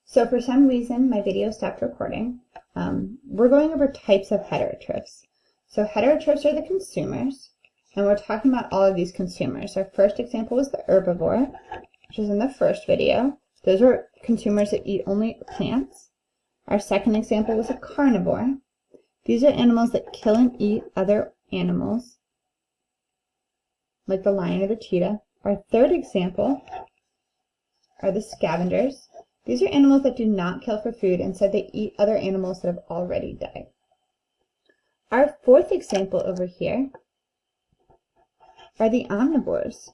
So for some reason, my video stopped recording. We're going over types of heterotrophs. So heterotrophs are the consumers, and we're talking about all of these consumers. Our first example was the herbivore, which is in the first video. Those are consumers that eat only plants. Our second example was a carnivore. These are animals that kill and eat other animals, like the lion or the cheetah. Our third example are the scavengers. These are animals that do not kill for food, instead they eat other animals that have already died. Our fourth example over here are the omnivores.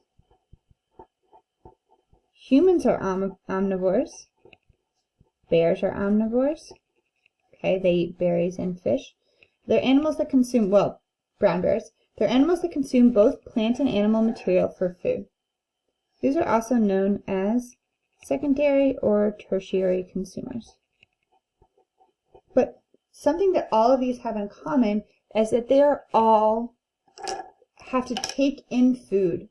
Humans are omnivores. Bears are omnivores. Okay, they eat berries and fish. They're animals that consume, well, brown bears. They're animals that consume both plant and animal material for food. These are also known as secondary or tertiary consumers. But something that all of these have in common is that they are all have to take in food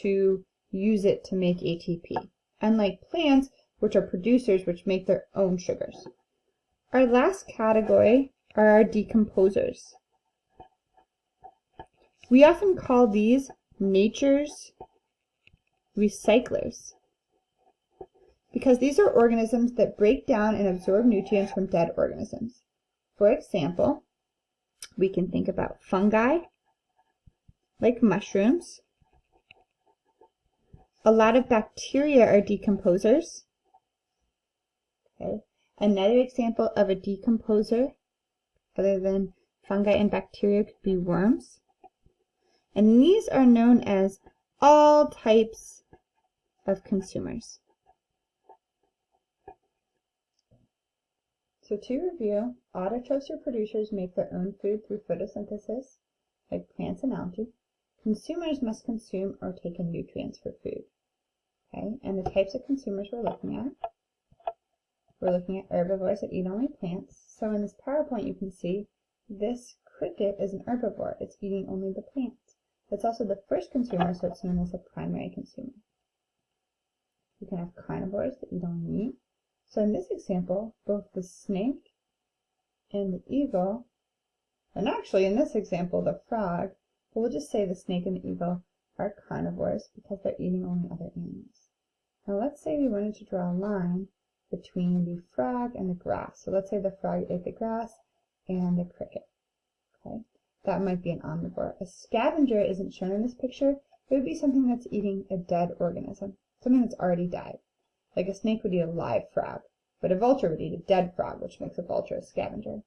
to use it to make ATP, unlike plants, which are producers, which make their own sugars. Our last category are our decomposers. We often call these nature's recyclers, because these are organisms that break down and absorb nutrients from dead organisms. For example, we can think about fungi, like mushrooms. A lot of bacteria are decomposers. Okay. Another example of a decomposer, other than fungi and bacteria, could be worms. And these are known as all types of consumers. So to review, autotrophs or producers make their own food through photosynthesis, like plants and algae. Consumers must consume or take in nutrients for food. Okay, and the types of consumers we're looking at herbivores that eat only plants. So in this PowerPoint you can see this cricket is an herbivore. It's eating only the plants. It's also the first consumer, so it's known as a primary consumer. You can have carnivores that eat only meat. So in this example, both the snake and the eagle, and actually in this example the frog, but we'll just say the snake and the eagle are carnivores because they're eating only other animals. Now let's say we wanted to draw a line between the frog and the grass. So let's say the frog ate the grass and the cricket. Okay, that might be an omnivore. A scavenger isn't shown in this picture. It would be something that's eating a dead organism, something that's already died. Like a snake would eat a live frog, but a vulture would eat a dead frog, which makes a vulture a scavenger.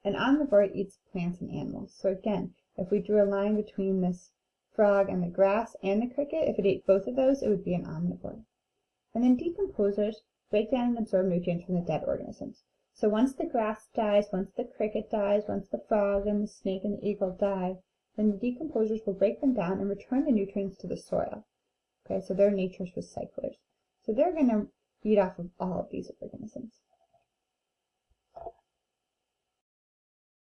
An omnivore eats plants and animals. So again, if we drew a line between this frog and the grass and the cricket, if it ate both of those, it would be an omnivore. And then decomposers break down and absorb nutrients from the dead organisms. So once the grass dies, once the cricket dies, once the frog and the snake and the eagle die, then the decomposers will break them down and return the nutrients to the soil. Okay, so they're nature's recyclers. So they're going to eat off of all of these organisms.